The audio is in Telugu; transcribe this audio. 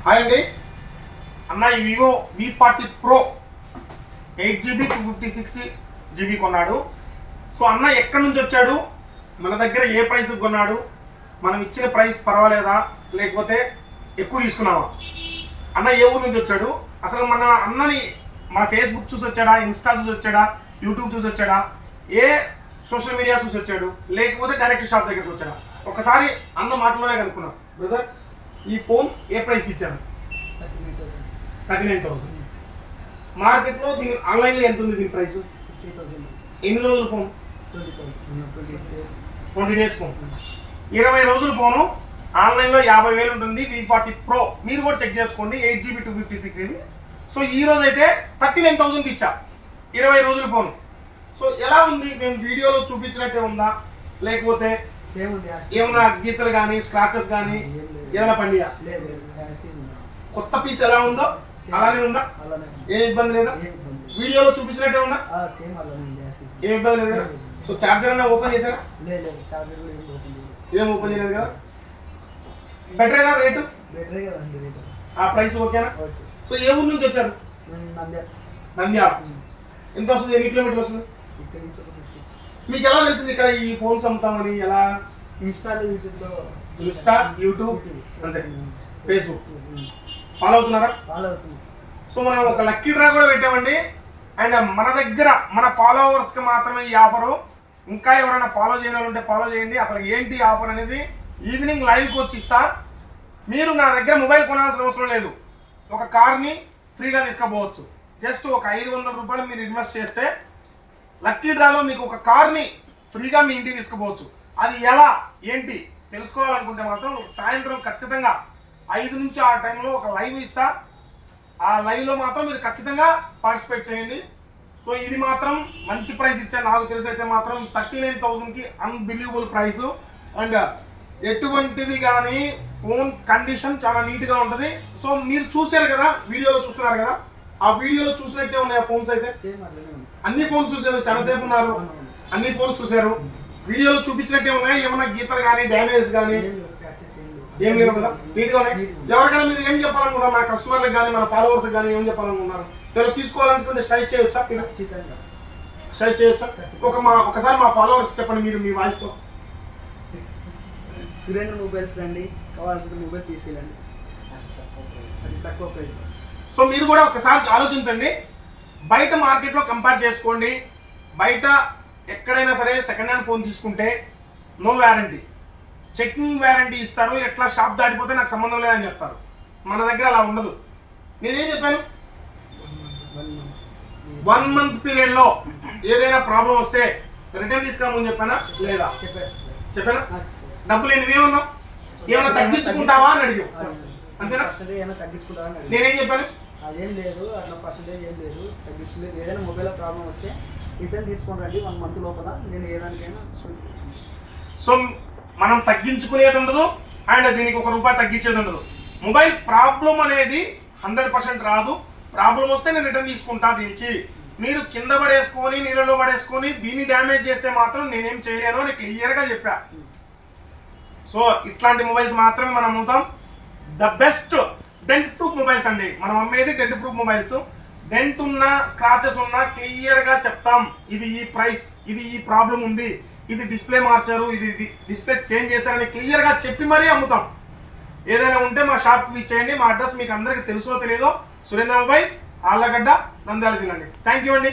హాయ్ అండి అన్న, ఈ Vivo V40 Pro 8GB 256GB కొన్నాడు. సో అన్న ఎక్కడి నుంచి వచ్చాడు, మన దగ్గర ఏ ప్రైస్కి కొన్నాడు, మనం ఇచ్చిన ప్రైస్ పర్వాలేదా లేకపోతే ఎక్కువ తీసుకున్నావా, అన్న ఏ ఊరు నుంచి వచ్చాడు, అసలు మన అన్నని మన ఫేస్బుక్ చూసి వచ్చాడా, ఇన్స్టా చూసి వచ్చాడా, యూట్యూబ్ చూసి వచ్చాడా, ఏ సోషల్ మీడియా చూసి వచ్చాడు, లేకపోతే డైరెక్ట్ షాప్ దగ్గరికి వచ్చాడా, ఒకసారి అన్న మాటలోనే కనుక్కున్నాం. బ్రదర్, ఈ ఫోన్ ఏ ప్రైస్కి ఇచ్చాను? 39,000. మార్కెట్లో దీని ఆన్లైన్లో ఎంత ఉంది దీని ప్రైస్? 50,000. ఎన్ని రోజుల ఫోన్? 20 days phone. 20 రోజుల ఫోను ఆన్లైన్లో 50,000 ఉంటుంది. V40 Pro మీరు కూడా చెక్ చేసుకోండి, 8GB 256GB. సో ఈ రోజు అయితే 39,000కి ఇచ్చా 20 రోజుల ఫోన్. సో ఎలా ఉంది, మేము వీడియోలో చూపించినట్టే ఉందా లేకపోతే ఏమన్నా గీతలు కానీ స్క్రాచెస్ కానీ ఏదైనా పండియా? కొత్త పీస్ ఎలా ఉందో అలానే ఉందా? ఏ ఇబ్బంది లేదా? వీడియోలో చూపించినట్టే ఉందా? ఏ ఇబ్బంది లేదు కదా? సో చార్జర్ అన్న ఓపెన్ చేశారా? ఏం ఓపెన్ చేయలేదు కదా? బెటరేనా రేటు? ఆ ప్రైస్ ఓకేనా? సో ఏ ఊరు నుంచి వచ్చారు? నంద్యాల. ఎంత వస్తుంది, ఎన్ని కిలోమీటర్లు వస్తుంది? మీకు ఎలా తెలిసింది ఇక్కడ ఈ ఫోన్స్ అమ్ముతామని? ఎలా? ఇన్స్టా, యూట్యూబ్, అంతే, ఫేస్బుక్ ఫాలో అవుతున్నారా? సో మనం ఒక లక్కీ డ్రా కూడా పెట్టామండి. అండ్ మన దగ్గర మన ఫాలోవర్స్కి మాత్రమే ఈ ఆఫరు. ఇంకా ఎవరైనా ఫాలో చేయని ఉంటే ఫాలో చేయండి. అసలు ఏంటి ఆఫర్ అనేది ఈవినింగ్ లైవ్కి వచ్చి ఇస్తా. మీరు నా దగ్గర మొబైల్ కొనాల్సిన అవసరం లేదు. ఒక కార్ని ఫ్రీగా తీసుకుపోవచ్చు. జస్ట్ ఒక 500 రూపాయలు మీరు ఇన్వెస్ట్ చేస్తే లక్కీ డ్రాలో మీకు ఒక కార్ని ఫ్రీగా మీ ఇంటికి తీసుకుపోవచ్చు. అది ఎలా ఏంటి తెలుసుకోవాలనుకుంటే మాత్రం సాయంత్రం ఖచ్చితంగా 5 నుంచి ఆ టైంలో ఒక లైవ్ ఇస్తా. ఆ లైవ్లో మాత్రం మీరు ఖచ్చితంగా పార్టిసిపేట్ చేయండి. సో ఇది మాత్రం మంచి ప్రైస్ ఇచ్చా. నాకు తెలిసి అయితే మాత్రం 39,000కి అన్బిలీవబుల్ ప్రైస్. అండ్ ఎటువంటిది కానీ ఫోన్ కండిషన్ చాలా నీట్గా ఉంటుంది. సో మీరు చూసారు కదా, వీడియోలో చూస్తున్నారు కదా, ఆ వీడియోలో చూసినట్టే ఉన్నాయి ఆ ఫోన్స్. అయితే అన్ని ఫోన్స్ చూసారు, చాలాసేపు ఉన్నారు, అన్ని ఫోన్స్ చూసారు, వీడియోలో చూపించినట్టే ఉన్నాయి. ఏమన్నా గీతలు కానీ డ్యామేజ్ కానీ ఏం లేవు కదా, నీట్గా ఉన్నాయి. ఎవరికైనా మీరు ఏం చెప్పాలనుకున్నారు, మన కస్టమర్లకు కానీ మన ఫాలోవర్స్కి కానీ ఏం చెప్పాలనుకున్నారు? మీరు తీసుకోవాలనుకుంటే స్ట్రైక్ చేయొచ్చా? స్ట్రైక్ చేయొచ్చా? ఒకసారి మా ఫాలోవర్స్ చెప్పండి మీరు మీ వాయిస్తో. సురేంద్ర మొబైల్స్ రండి, కావాల్సిన మొబైల్ తీసుకెళ్ళండి, అది తక్కువ ప్రైస్. సో మీరు కూడా ఒకసారి ఆలోచించండి, బయట మార్కెట్లో కంపేర్ చేసుకోండి. బయట ఎక్కడైనా సరే సెకండ్ హ్యాండ్ ఫోన్ తీసుకుంటే నో వ్యారంటీ, చెకింగ్ వ్యారంటీ ఇస్తారు. ఎట్లా షాప్ దాటిపోతే నాకు సంబంధం లేదని చెప్తారు. మన దగ్గర అలా ఉండదు. నేనేం చెప్పాను, 1 month పీరియడ్లో ఏదైనా ప్రాబ్లం వస్తే రిటర్న్ తీసుకురామని చెప్పానా లేదా? చెప్పానా? డబ్బులు నువ్వేమన్నా ఏమన్నా తగ్గించుకుంటావా అని అడిగావు, అంతేనా? నేనేం చెప్పాను? అదేం లేదు, అట్లా పర్సెంటేజ్ ఏం లేదు, తగ్గించలేదు. ఏదైనా మొబైల్ ప్రాబ్లం వస్తే రిటర్న్ తీసుకొని రండి 1 month లోపల, నేను ఏదానికైనా. సో మనం తగ్గించుకునేది ఉండదు అండ్ దీనికి ₹1 తగ్గించేది ఉండదు. మొబైల్ ప్రాబ్లం అనేది 100% రాదు. ప్రాబ్లం వస్తే నేను రిటర్న్ తీసుకుంటా. దీనికి మీరు కింద పడేసుకొని నీళ్ళలో పడేసుకొని దీన్ని డ్యామేజ్ చేస్తే మాత్రం నేనేం చేయలేను అని క్లియర్గా చెప్పా. సో ఇట్లాంటి మొబైల్స్ మాత్రమే మనం అమ్ముతాం. The best dent proof mobiles అండి మనం అమ్మేది. డెంట్ ప్రూఫ్ మొబైల్స్, డెంట్ ఉన్నా స్క్రాచెస్ ఉన్నా క్లియర్గా చెప్తాం. ఇది ఈ ప్రైస్, ఇది ఈ ప్రాబ్లం ఉంది, ఇది డిస్ప్లే మార్చారు, ఇది డిస్ప్లే చేంజ్ చేశారని క్లియర్గా చెప్పి మరీ అమ్ముతాం. ఏదైనా ఉంటే మా షాప్కి ఇచ్చేయండి. మా అడ్రస్ మీకు అందరికీ తెలుసో తెలియదో, సురేంద్ర మొబైల్స్, ఆళ్ళగడ్డ, నంద్యాల జిల్లా అండి. థ్యాంక్ యూ అండి.